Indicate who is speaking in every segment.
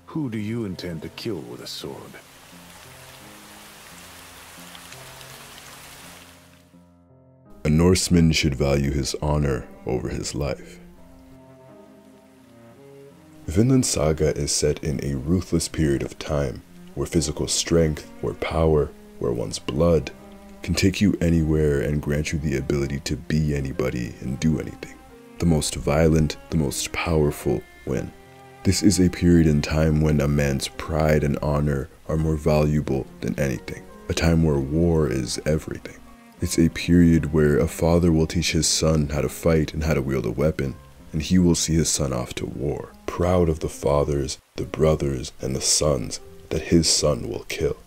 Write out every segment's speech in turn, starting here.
Speaker 1: Who do you intend to kill with a sword?
Speaker 2: A Norseman should value his honor over his life. Vinland Saga is set in a ruthless period of time where physical strength, where power, where one's blood can take you anywhere and grant you the ability to be anybody and do anything. The most violent, the most powerful win. This is a period in time when a man's pride and honor are more valuable than anything. A time where war is everything. It's a period where a father will teach his son how to fight and how to wield a weapon, and he will see his son off to war, proud of the fathers, the brothers, and the sons that his son will kill.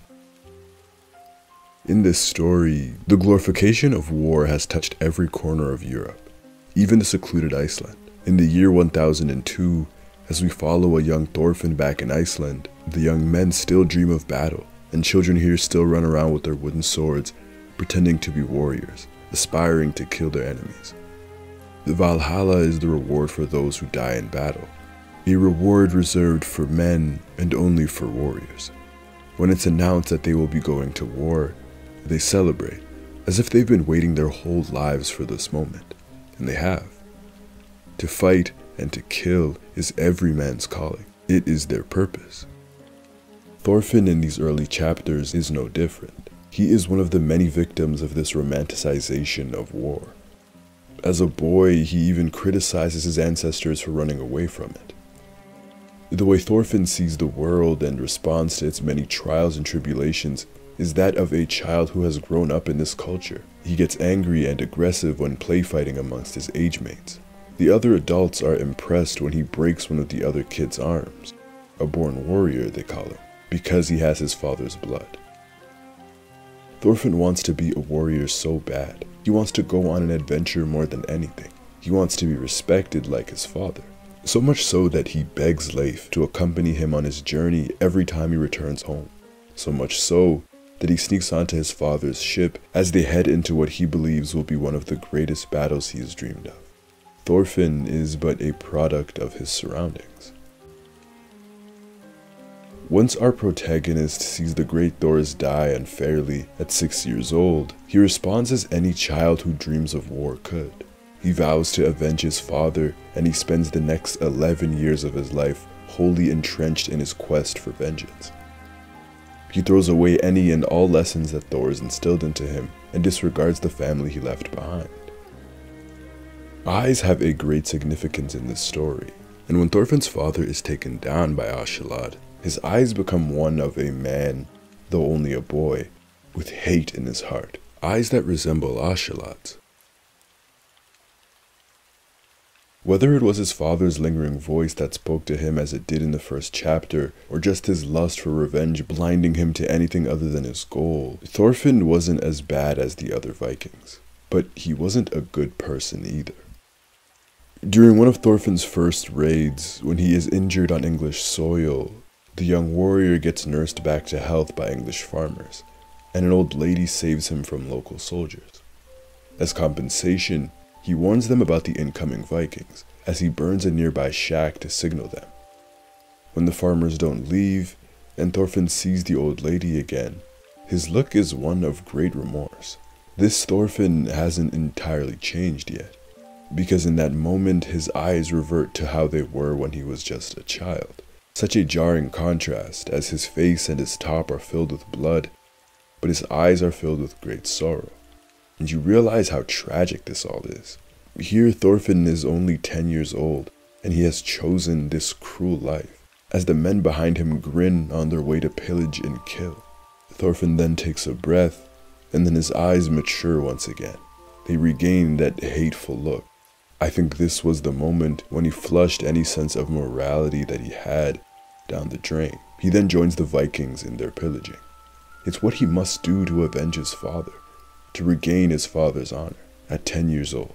Speaker 2: In this story, the glorification of war has touched every corner of Europe, even the secluded Iceland. In the year 1002, as we follow a young Thorfinn back in Iceland, the young men still dream of battle, and children here still run around with their wooden swords, pretending to be warriors, aspiring to kill their enemies. The Valhalla is the reward for those who die in battle, a reward reserved for men and only for warriors. When it's announced that they will be going to war, they celebrate, as if they've been waiting their whole lives for this moment, and they have. To fight and to kill is every man's calling. It is their purpose. Thorfinn in these early chapters is no different. He is one of the many victims of this romanticization of war. As a boy, he even criticizes his ancestors for running away from it. The way Thorfinn sees the world and responds to its many trials and tribulations is that of a child who has grown up in this culture. He gets angry and aggressive when play fighting amongst his age mates. The other adults are impressed when he breaks one of the other kids' arms. A born warrior, they call him, because he has his father's blood. Thorfinn wants to be a warrior so bad. He wants to go on an adventure more than anything. He wants to be respected like his father. So much so that he begs Leif to accompany him on his journey every time he returns home. So much so that he sneaks onto his father's ship as they head into what he believes will be one of the greatest battles he has dreamed of. Thorfinn is but a product of his surroundings. Once our protagonist sees the great Thors die unfairly at 6 years old, he responds as any child who dreams of war could. He vows to avenge his father, and he spends the next 11 years of his life wholly entrenched in his quest for vengeance. He throws away any and all lessons that Thors instilled into him and disregards the family he left behind. Eyes have a great significance in this story, and when Thorfinn's father is taken down by Askeladd, his eyes become one of a man, though only a boy, with hate in his heart, eyes that resemble Askeladd's. Whether it was his father's lingering voice that spoke to him as it did in the first chapter, or just his lust for revenge blinding him to anything other than his goal, Thorfinn wasn't as bad as the other Vikings, but he wasn't a good person either. During one of Thorfinn's first raids, when he is injured on English soil, the young warrior gets nursed back to health by English farmers, and an old lady saves him from local soldiers. As compensation, he warns them about the incoming Vikings, as he burns a nearby shack to signal them. When the farmers don't leave, and Thorfinn sees the old lady again, his look is one of great remorse. This Thorfinn hasn't entirely changed yet, because in that moment his eyes revert to how they were when he was just a child. Such a jarring contrast, as his face and his top are filled with blood, but his eyes are filled with great sorrow. And you realize how tragic this all is. Here Thorfinn is only 10 years old, and he has chosen this cruel life, as the men behind him grin on their way to pillage and kill. Thorfinn then takes a breath, and then his eyes mature once again. They regain that hateful look. I think this was the moment when he flushed any sense of morality that he had down the drain. He then joins the Vikings in their pillaging. It's what he must do to avenge his father, to regain his father's honor at 10 years old.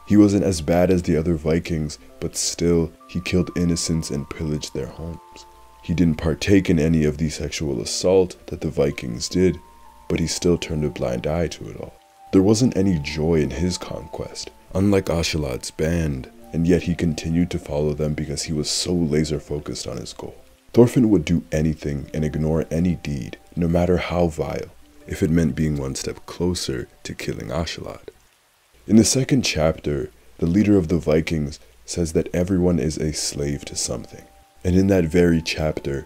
Speaker 2: He wasn't as bad as the other Vikings, but still, he killed innocents and pillaged their homes. He didn't partake in any of the sexual assault that the Vikings did, but he still turned a blind eye to it all. There wasn't any joy in his conquest. Unlike Askeladd's band, and yet he continued to follow them because he was so laser focused on his goal. Thorfinn would do anything and ignore any deed, no matter how vile, if it meant being one step closer to killing Askeladd. In the second chapter, the leader of the Vikings says that everyone is a slave to something, and in that very chapter,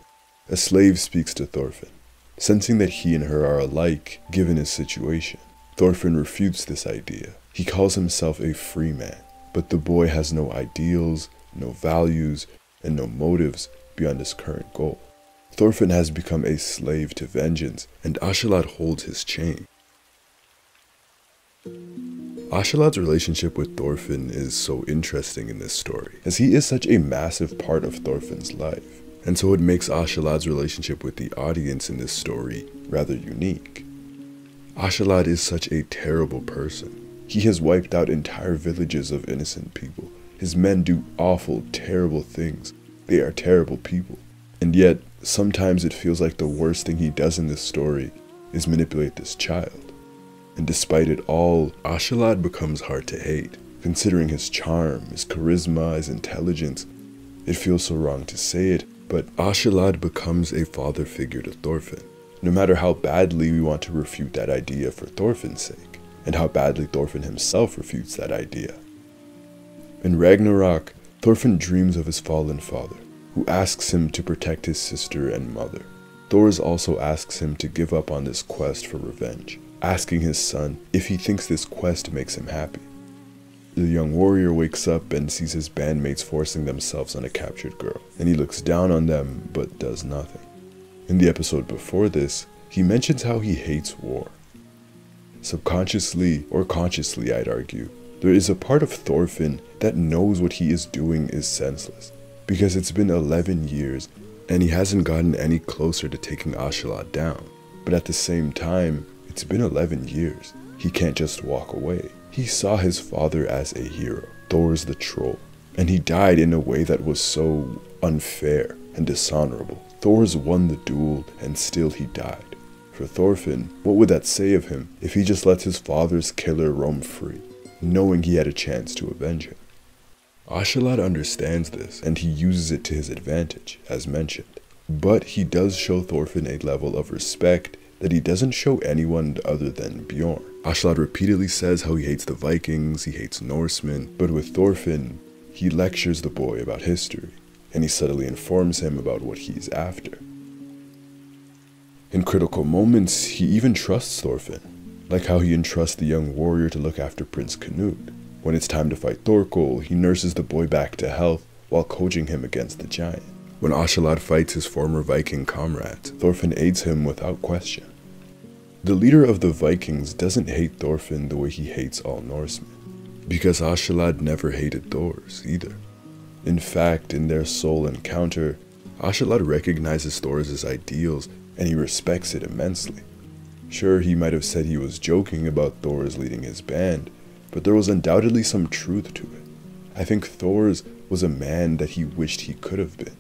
Speaker 2: a slave speaks to Thorfinn, sensing that he and her are alike given his situation. Thorfinn refutes this idea. He calls himself a free man, but the boy has no ideals, no values, and no motives beyond his current goal. Thorfinn has become a slave to vengeance, and Askeladd holds his chain. Askeladd's relationship with Thorfinn is so interesting in this story, as he is such a massive part of Thorfinn's life, and so it makes Askeladd's relationship with the audience in this story rather unique. Askeladd is such a terrible person. He has wiped out entire villages of innocent people. His men do awful, terrible things. They are terrible people. And yet, sometimes it feels like the worst thing he does in this story is manipulate this child. And despite it all, Askeladd becomes hard to hate. Considering his charm, his charisma, his intelligence, it feels so wrong to say it, but Askeladd becomes a father figure to Thorfinn. No matter how badly we want to refute that idea for Thorfinn's sake, and how badly Thorfinn himself refutes that idea. In Ragnarok, Thorfinn dreams of his fallen father, who asks him to protect his sister and mother. Thor also asks him to give up on this quest for revenge, asking his son if he thinks this quest makes him happy. The young warrior wakes up and sees his bandmates forcing themselves on a captured girl, and he looks down on them but does nothing. In the episode before this, he mentions how he hates war. Subconsciously, or consciously I'd argue, there is a part of Thorfinn that knows what he is doing is senseless, because it's been 11 years and he hasn't gotten any closer to taking Askeladd down. But at the same time, it's been 11 years. He can't just walk away. He saw his father as a hero, Thor's the troll, and he died in a way that was so unfair and dishonorable. Thor's won the duel and still he died. For Thorfinn, what would that say of him if he just lets his father's killer roam free, knowing he had a chance to avenge him? Askeladd understands this, and he uses it to his advantage, as mentioned. But he does show Thorfinn a level of respect that he doesn't show anyone other than Bjorn. Askeladd repeatedly says how he hates the Vikings, he hates Norsemen, but with Thorfinn, he lectures the boy about history, and he subtly informs him about what he's after. In critical moments, he even trusts Thorfinn, like how he entrusts the young warrior to look after Prince Canute. When it's time to fight Thorkel, he nurses the boy back to health while coaching him against the giant. When Askeladd fights his former Viking comrades, Thorfinn aids him without question. The leader of the Vikings doesn't hate Thorfinn the way he hates all Norsemen, because Askeladd never hated Thor's either. In fact, in their soul encounter, Askeladd recognizes Thor's ideals and he respects it immensely. Sure, he might have said he was joking about Thor's leading his band, but there was undoubtedly some truth to it. I think Thor's was a man that he wished he could have been,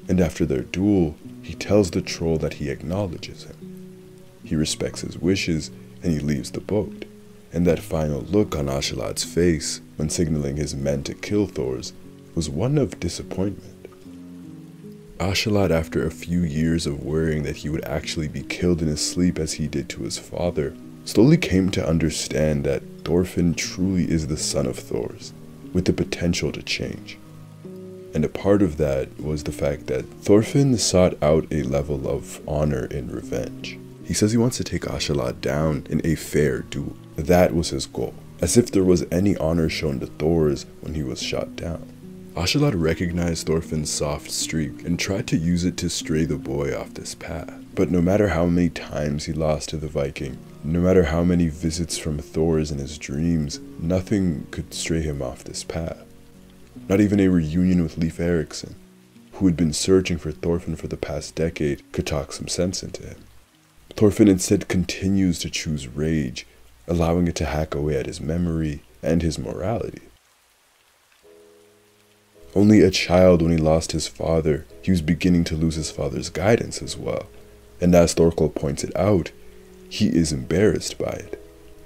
Speaker 2: and after their duel, he tells the troll that he acknowledges him. He respects his wishes and he leaves the boat, and that final look on Askeladd's face when signaling his men to kill Thor's was one of disappointment. Askeladd, after a few years of worrying that he would actually be killed in his sleep as he did to his father, slowly came to understand that Thorfinn truly is the son of Thor's, with the potential to change. And a part of that was the fact that Thorfinn sought out a level of honor in revenge. He says he wants to take Askeladd down in a fair duel. That was his goal, as if there was any honor shown to Thor's when he was shot down. Askeladd recognized Thorfinn's soft streak and tried to use it to stray the boy off this path. But no matter how many times he lost to the Viking, no matter how many visits from Thor's in his dreams, nothing could stray him off this path. Not even a reunion with Leif Erikson, who had been searching for Thorfinn for the past decade, could talk some sense into him. Thorfinn instead continues to choose rage, allowing it to hack away at his memory and his morality. Only a child when he lost his father, he was beginning to lose his father's guidance as well. And as Thorkel points it out, he is embarrassed by it.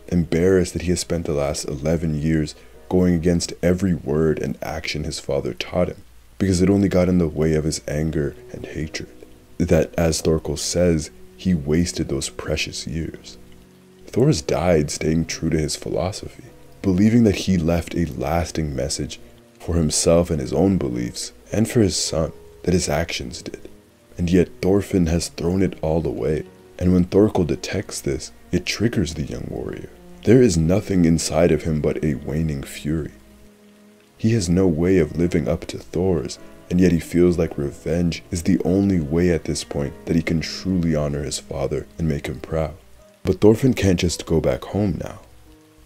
Speaker 2: Embarrassed that he has spent the last 11 years going against every word and action his father taught him, because it only got in the way of his anger and hatred. That, as Thorkel says, he wasted those precious years. Thor's died staying true to his philosophy, believing that he left a lasting message for himself and his own beliefs, and for his son, that his actions did. And yet Thorfinn has thrown it all away, and when Thorkel detects this, it triggers the young warrior. There is nothing inside of him but a waning fury. He has no way of living up to Thor's, and yet he feels like revenge is the only way at this point that he can truly honor his father and make him proud. But Thorfinn can't just go back home now.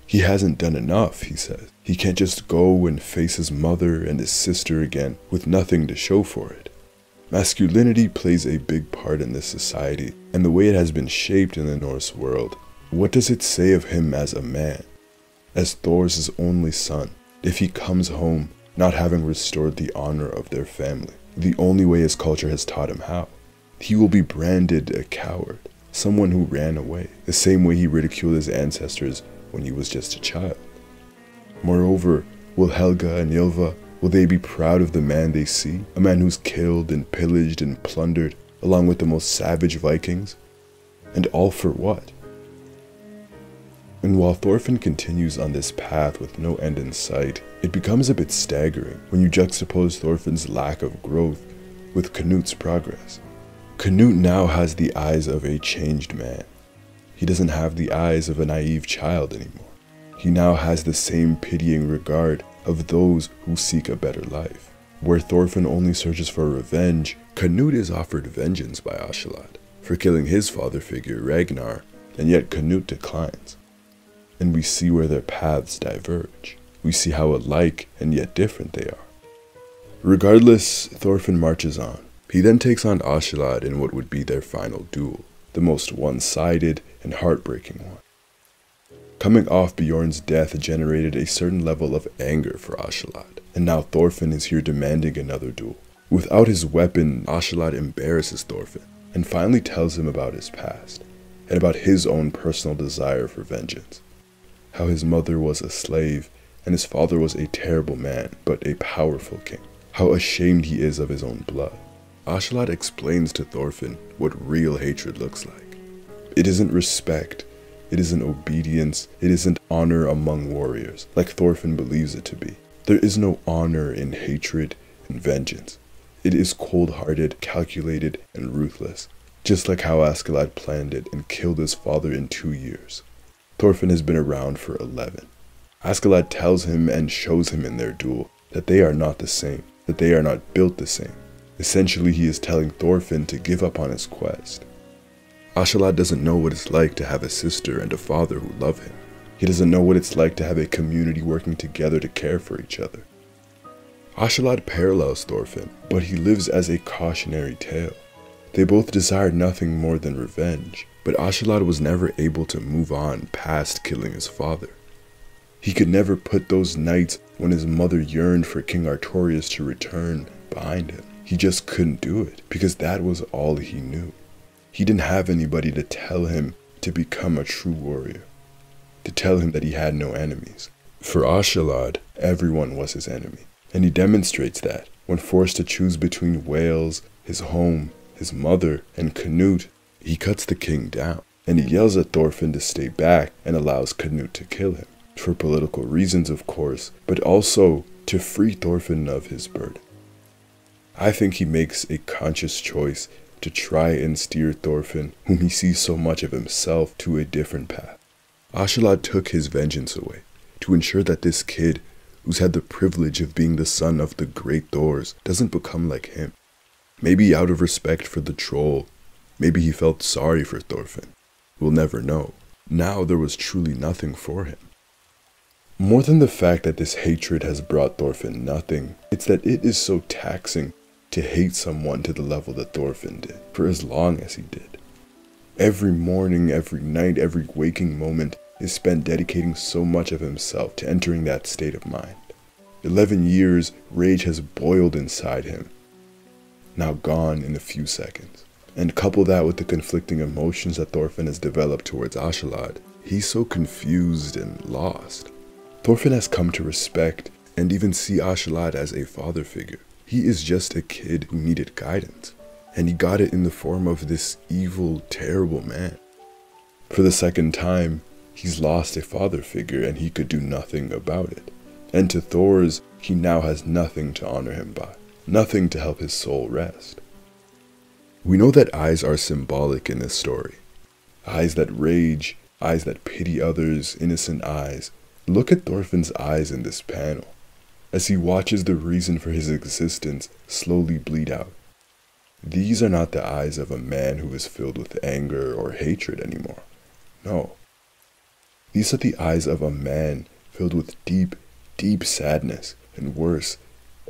Speaker 2: He hasn't done enough, he says. He can't just go and face his mother and his sister again with nothing to show for it. Masculinity plays a big part in this society, and the way it has been shaped in the Norse world. What does it say of him as a man? As Thor's only son, if he comes home not having restored the honor of their family, the only way his culture has taught him how, he will be branded a coward, someone who ran away, the same way he ridiculed his ancestors when he was just a child. Moreover, will Helga and Ylva, will they be proud of the man they see, a man who's killed and pillaged and plundered, along with the most savage Vikings? And all for what? And while Thorfinn continues on this path with no end in sight, it becomes a bit staggering when you juxtapose Thorfinn's lack of growth with Knut's progress. Knut now has the eyes of a changed man. He doesn't have the eyes of a naive child anymore. He now has the same pitying regard of those who seek a better life. Where Thorfinn only searches for revenge, Knut is offered vengeance by Askeladd for killing his father figure Ragnar, and yet Knut declines. And we see where their paths diverge. We see how alike and yet different they are. Regardless, Thorfinn marches on. He then takes on Askeladd in what would be their final duel, the most one-sided and heartbreaking one. Coming off Bjorn's death generated a certain level of anger for Askeladd, and now Thorfinn is here demanding another duel. Without his weapon, Askeladd embarrasses Thorfinn, and finally tells him about his past, and about his own personal desire for vengeance. How his mother was a slave, and his father was a terrible man, but a powerful king. How ashamed he is of his own blood. Askeladd explains to Thorfinn what real hatred looks like. It isn't respect, it isn't obedience, it isn't honor among warriors, like Thorfinn believes it to be. There is no honor in hatred and vengeance. It is cold-hearted, calculated, and ruthless, just like how Askeladd planned it and killed his father in 2 years. Thorfinn has been around for 11. Askeladd tells him and shows him in their duel that they are not the same, that they are not built the same. Essentially, he is telling Thorfinn to give up on his quest. Askeladd doesn't know what it's like to have a sister and a father who love him. He doesn't know what it's like to have a community working together to care for each other. Askeladd parallels Thorfinn, but he lives as a cautionary tale. They both desired nothing more than revenge, but Askeladd was never able to move on past killing his father. He could never put those nights when his mother yearned for King Artorius to return behind him. He just couldn't do it, because that was all he knew. He didn't have anybody to tell him to become a true warrior, to tell him that he had no enemies. For Askeladd, everyone was his enemy, and he demonstrates that when forced to choose between Wales, his home, his mother, and Knut. He cuts the king down, and he yells at Thorfinn to stay back and allows Knut to kill him, for political reasons of course, but also to free Thorfinn of his burden. I think he makes a conscious choice to try and steer Thorfinn, whom he sees so much of himself, to a different path. Askeladd took his vengeance away, to ensure that this kid, who's had the privilege of being the son of the great Thors, doesn't become like him. Maybe out of respect for the troll, maybe he felt sorry for Thorfinn. We'll never know. Now there was truly nothing for him. More than the fact that this hatred has brought Thorfinn nothing, it's that it is so taxing to hate someone to the level that Thorfinn did, for as long as he did. Every morning, every night, every waking moment is spent dedicating so much of himself to entering that state of mind. 11 years, rage has boiled inside him, now gone in a few seconds. And couple that with the conflicting emotions that Thorfinn has developed towards Askeladd, he's so confused and lost. Thorfinn has come to respect and even see Askeladd as a father figure. He is just a kid who needed guidance, and he got it in the form of this evil, terrible man. For the second time, he's lost a father figure and he could do nothing about it. And to Thor's, he now has nothing to honor him by, nothing to help his soul rest. We know that eyes are symbolic in this story. Eyes that rage, eyes that pity others, innocent eyes. Look at Thorfinn's eyes in this panel, as he watches the reason for his existence slowly bleed out. These are not the eyes of a man who is filled with anger or hatred anymore. No. These are the eyes of a man filled with deep, deep sadness, and worse,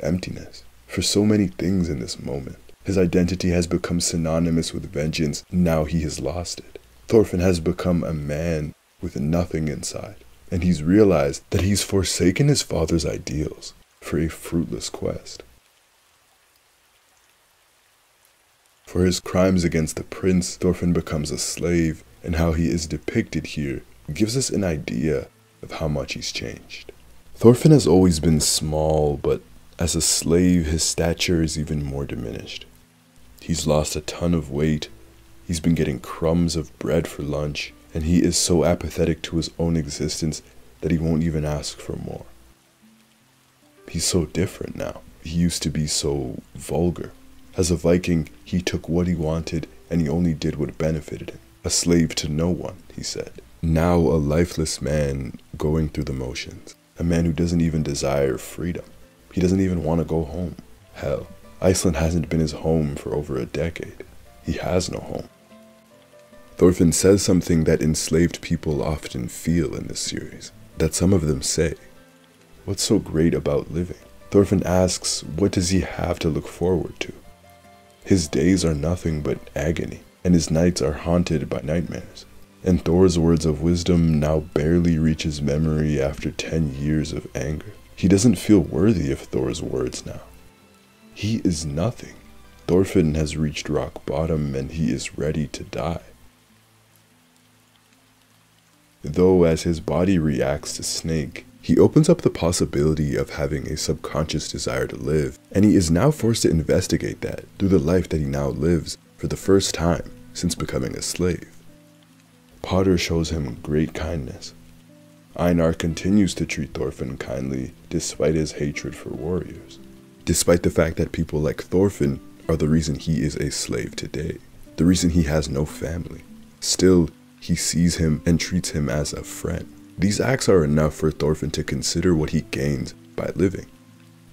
Speaker 2: emptiness, for so many things in this moment. His identity has become synonymous with vengeance, now he has lost it. Thorfinn has become a man with nothing inside, and he's realized that he's forsaken his father's ideals for a fruitless quest. For his crimes against the prince, Thorfinn becomes a slave, and how he is depicted here gives us an idea of how much he's changed. Thorfinn has always been small, but as a slave, his stature is even more diminished. He's lost a ton of weight, he's been getting crumbs of bread for lunch, and he is so apathetic to his own existence that he won't even ask for more. He's so different now. He used to be so vulgar. As a Viking, he took what he wanted and he only did what benefited him. A slave to no one, he said. Now a lifeless man going through the motions. A man who doesn't even desire freedom. He doesn't even want to go home. Hell, Iceland hasn't been his home for over a decade. He has no home. Thorfinn says something that enslaved people often feel in this series, that some of them say. What's so great about living? Thorfinn asks, what does he have to look forward to? His days are nothing but agony, and his nights are haunted by nightmares. And Thor's words of wisdom now barely reach his memory after 10 years of anger. He doesn't feel worthy of Thor's words now. He is nothing. Thorfinn has reached rock bottom and he is ready to die. Though as his body reacts to Snake, he opens up the possibility of having a subconscious desire to live, and he is now forced to investigate that through the life that he now lives for the first time since becoming a slave. Potter shows him great kindness. Einar continues to treat Thorfinn kindly despite his hatred for warriors. Despite the fact that people like Thorfinn are the reason he is a slave today, the reason he has no family. Still, he sees him and treats him as a friend. These acts are enough for Thorfinn to consider what he gains by living.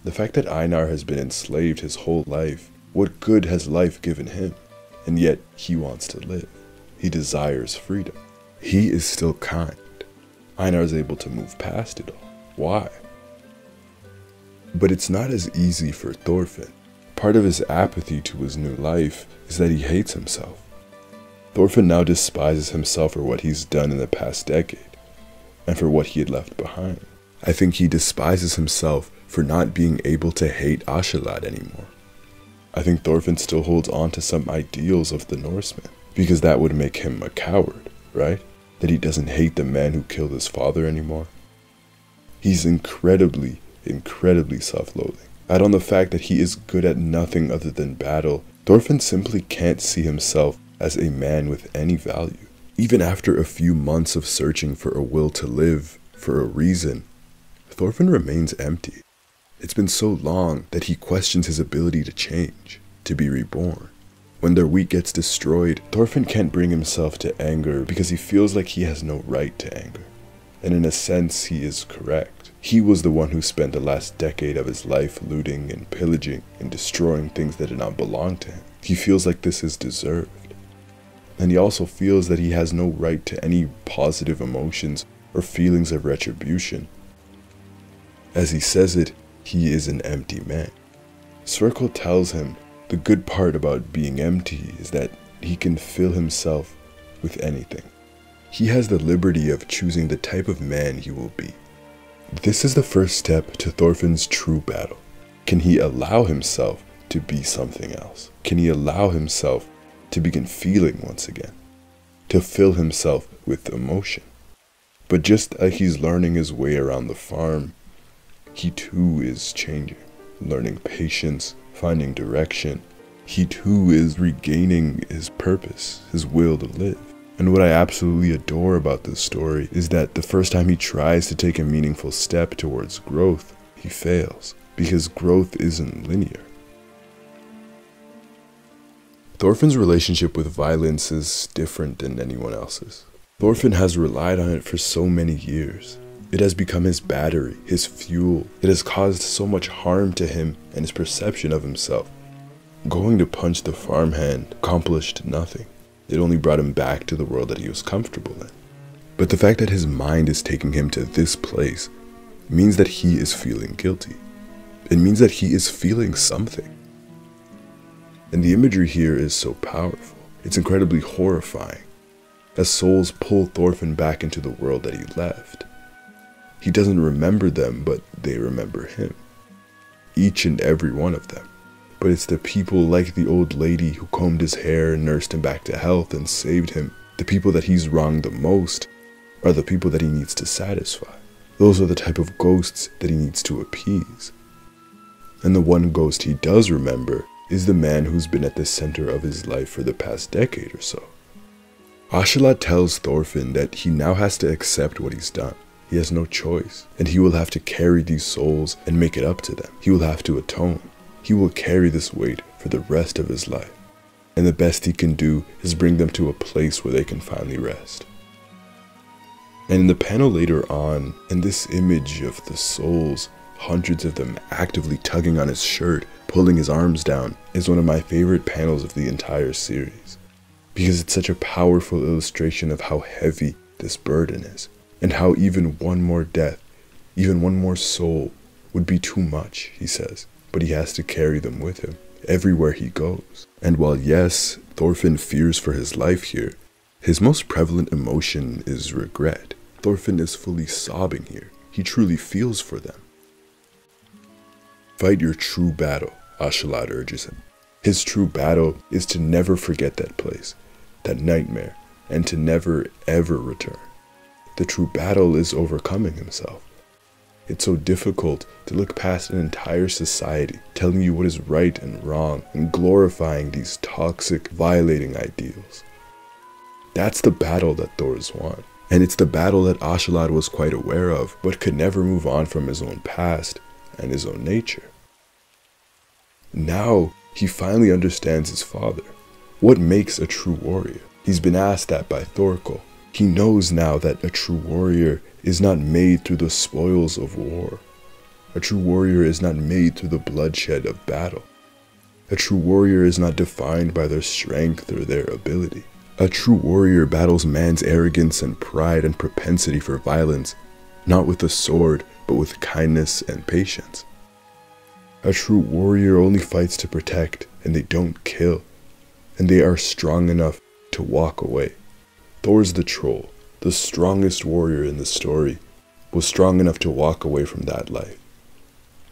Speaker 2: The fact that Einar has been enslaved his whole life, what good has life given him? And yet, he wants to live. He desires freedom. He is still kind. Einar is able to move past it all. Why? But it's not as easy for Thorfinn. Part of his apathy to his new life is that he hates himself. Thorfinn now despises himself for what he's done in the past decade, and for what he had left behind. I think he despises himself for not being able to hate Askeladd anymore. I think Thorfinn still holds on to some ideals of the Norsemen, because that would make him a coward, right? That he doesn't hate the man who killed his father anymore. He's incredibly self-loathing. Add on the fact that he is good at nothing other than battle, Thorfinn simply can't see himself as a man with any value. Even after a few months of searching for a will to live, for a reason, Thorfinn remains empty. It's been so long that he questions his ability to change, to be reborn. When their wheat gets destroyed, Thorfinn can't bring himself to anger because he feels like he has no right to anger. And in a sense, he is correct. He was the one who spent the last decade of his life looting and pillaging and destroying things that did not belong to him. He feels like this is deserved. And he also feels that he has no right to any positive emotions or feelings of retribution. As he says it, he is an empty man. Sverkel tells him the good part about being empty is that he can fill himself with anything. He has the liberty of choosing the type of man he will be. This is the first step to Thorfinn's true battle. Can he allow himself to be something else? Can he allow himself to begin feeling once again? To fill himself with emotion? But just like he's learning his way around the farm, he too is changing, learning patience, finding direction. He too is regaining his purpose, his will to live. And what I absolutely adore about this story is that the first time he tries to take a meaningful step towards growth, he fails, because growth isn't linear. Thorfinn's relationship with violence is different than anyone else's. Thorfinn has relied on it for so many years. It has become his battery, his fuel. It has caused so much harm to him and his perception of himself. Going to punch the farmhand accomplished nothing. It only brought him back to the world that he was comfortable in. But the fact that his mind is taking him to this place means that he is feeling guilty. It means that he is feeling something. And the imagery here is so powerful. It's incredibly horrifying, as souls pull Thorfinn back into the world that he left. He doesn't remember them, but they remember him. Each and every one of them. But it's the people like the old lady who combed his hair and nursed him back to health and saved him. The people that he's wronged the most are the people that he needs to satisfy. Those are the type of ghosts that he needs to appease. And the one ghost he does remember is the man who's been at the center of his life for the past decade or so. Askeladd tells Thorfinn that he now has to accept what he's done. He has no choice, and he will have to carry these souls and make it up to them. He will have to atone. He will carry this weight for the rest of his life. And the best he can do is bring them to a place where they can finally rest. And in the panel later on, in this image of the souls, hundreds of them actively tugging on his shirt, pulling his arms down, is one of my favorite panels of the entire series. Because it's such a powerful illustration of how heavy this burden is, and how even one more death, even one more soul, would be too much, he says. But he has to carry them with him, everywhere he goes. And while yes, Thorfinn fears for his life here, his most prevalent emotion is regret. Thorfinn is fully sobbing here. He truly feels for them. Fight your true battle, Askeladd urges him. His true battle is to never forget that place, that nightmare, and to never ever return. The true battle is overcoming himself. It's so difficult to look past an entire society telling you what is right and wrong and glorifying these toxic, violating ideals. That's the battle that Thor's won. And it's the battle that Askeladd was quite aware of, but could never move on from his own past and his own nature. Now, he finally understands his father. What makes a true warrior? He's been asked that by Thorkel. He knows now that a true warrior is not made through the spoils of war. A true warrior is not made through the bloodshed of battle. A true warrior is not defined by their strength or their ability. A true warrior battles man's arrogance and pride and propensity for violence, not with the sword, but with kindness and patience. A true warrior only fights to protect, and they don't kill, and they are strong enough to walk away. Thor's the troll, the strongest warrior in the story, was strong enough to walk away from that life,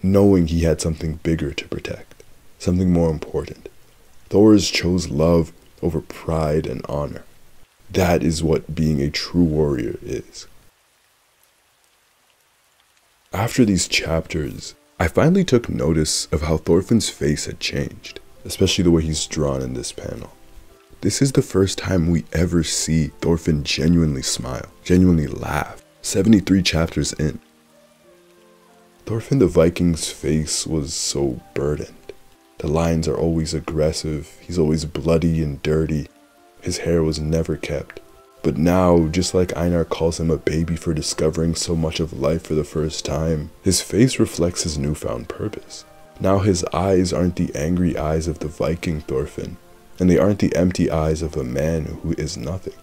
Speaker 2: knowing he had something bigger to protect, something more important. Thor's chose love over pride and honor. That is what being a true warrior is. After these chapters, I finally took notice of how Thorfinn's face had changed, especially the way he's drawn in this panel. This is the first time we ever see Thorfinn genuinely smile, genuinely laugh, 73 chapters in. Thorfinn the Viking's face was so burdened. The lines are always aggressive, he's always bloody and dirty, his hair was never kept. But now, just like Einar calls him a baby for discovering so much of life for the first time, his face reflects his newfound purpose. Now his eyes aren't the angry eyes of the Viking Thorfinn, and they aren't the empty eyes of a man who is nothing.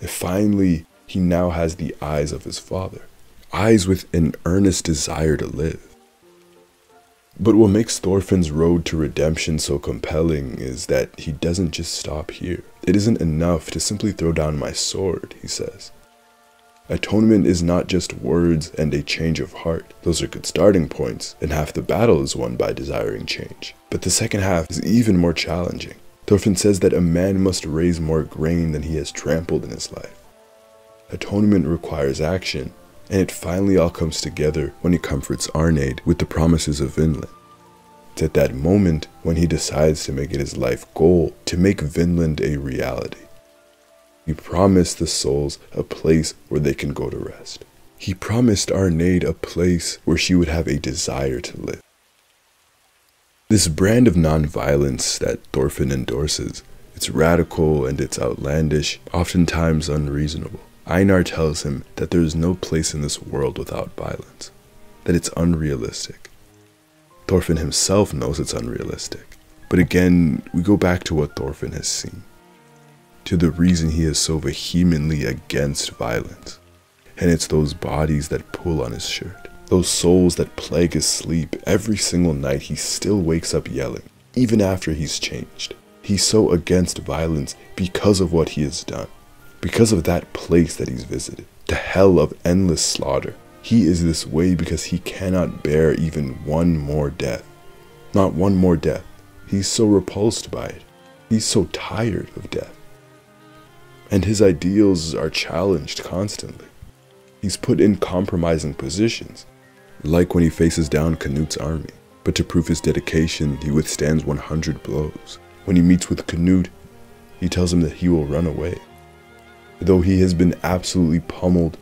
Speaker 2: And finally, he now has the eyes of his father, eyes with an earnest desire to live. But what makes Thorfinn's road to redemption so compelling is that he doesn't just stop here. It isn't enough to simply throw down my sword, he says. Atonement is not just words and a change of heart. Those are good starting points, and half the battle is won by desiring change. But the second half is even more challenging. Thorfinn says that a man must raise more grain than he has trampled in his life. Atonement requires action, and it finally all comes together when he comforts Arneid with the promises of Vinland. It's at that moment when he decides to make it his life goal to make Vinland a reality. He promised the souls a place where they can go to rest. He promised Arneid a place where she would have a desire to live. This brand of non-violence that Thorfinn endorses, it's radical and it's outlandish, oftentimes unreasonable. Einar tells him that there is no place in this world without violence, that it's unrealistic. Thorfinn himself knows it's unrealistic. But again, we go back to what Thorfinn has seen, to the reason he is so vehemently against violence. And it's those bodies that pull on his shirt, those souls that plague his sleep. Every single night he still wakes up yelling, even after he's changed. He's so against violence because of what he has done, because of that place that he's visited, the hell of endless slaughter. He is this way because he cannot bear even one more death. Not one more death. He's so repulsed by it. He's so tired of death. And his ideals are challenged constantly. He's put in compromising positions, like when he faces down Canute's army. But to prove his dedication, he withstands 100 blows. When he meets with Canute, he tells him that he will run away. Though he has been absolutely pummeled,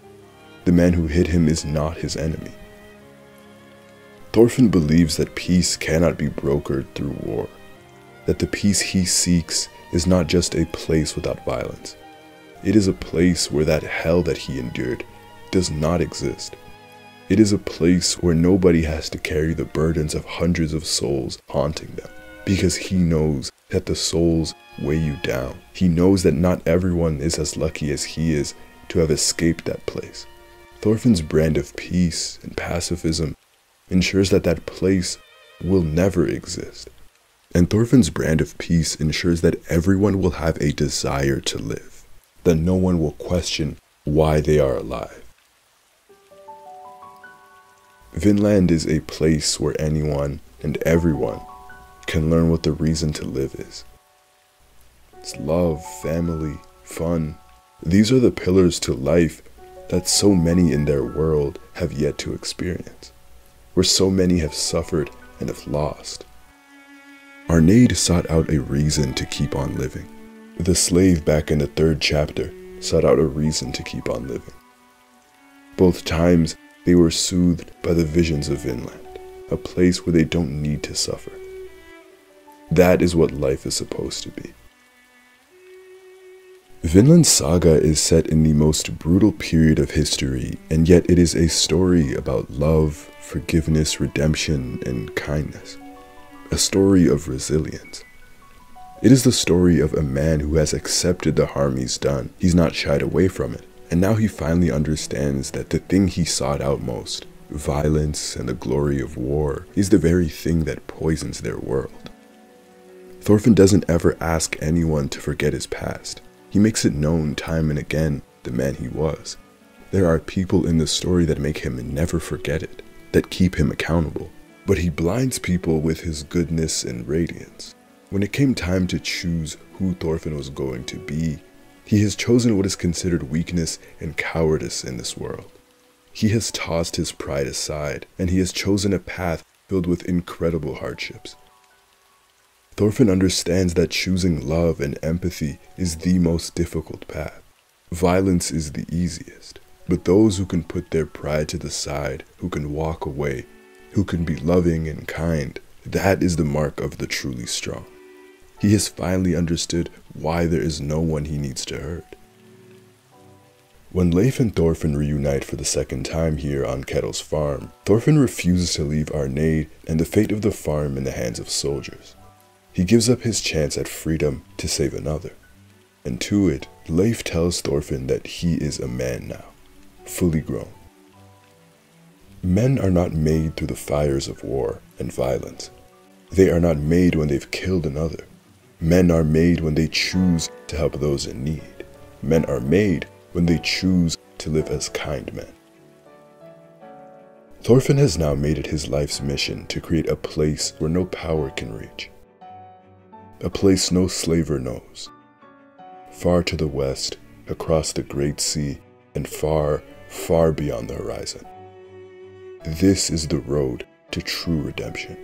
Speaker 2: the man who hit him is not his enemy. Thorfinn believes that peace cannot be brokered through war, that the peace he seeks is not just a place without violence. It is a place where that hell that he endured does not exist. It is a place where nobody has to carry the burdens of hundreds of souls haunting them, because he knows that the souls weigh you down. He knows that not everyone is as lucky as he is to have escaped that place. Thorfinn's brand of peace and pacifism ensures that that place will never exist. And Thorfinn's brand of peace ensures that everyone will have a desire to live, that no one will question why they are alive. Vinland is a place where anyone and everyone can learn what the reason to live is. It's love, family, fun. These are the pillars to life that so many in their world have yet to experience, where so many have suffered and have lost. Arneid sought out a reason to keep on living. The slave back in the 3rd chapter sought out a reason to keep on living. Both times they were soothed by the visions of Vinland, a place where they don't need to suffer. That is what life is supposed to be. Vinland Saga is set in the most brutal period of history, and yet it is a story about love, forgiveness, redemption, and kindness. A story of resilience. It is the story of a man who has accepted the harm he's done. He's not shied away from it, and now he finally understands that the thing he sought out most, violence and the glory of war, is the very thing that poisons their world. Thorfinn doesn't ever ask anyone to forget his past. He makes it known time and again the man he was. There are people in the story that make him never forget it, that keep him accountable. But he blinds people with his goodness and radiance. When it came time to choose who Thorfinn was going to be, he has chosen what is considered weakness and cowardice in this world. He has tossed his pride aside, and he has chosen a path filled with incredible hardships. Thorfinn understands that choosing love and empathy is the most difficult path. Violence is the easiest, but those who can put their pride to the side, who can walk away, who can be loving and kind, that is the mark of the truly strong. He has finally understood why there is no one he needs to hurt. When Leif and Thorfinn reunite for the 2nd time here on Ketil's farm, Thorfinn refuses to leave Arneid and the fate of the farm in the hands of soldiers. He gives up his chance at freedom to save another. And to it, Leif tells Thorfinn that he is a man now, fully grown. Men are not made through the fires of war and violence. They are not made when they've killed another. Men are made when they choose to help those in need. Men are made when they choose to live as kind men. Thorfinn has now made it his life's mission to create a place where no power can reach. A place no slaver knows. Far to the west, across the great sea, and far, far beyond the horizon. This is the road to true redemption.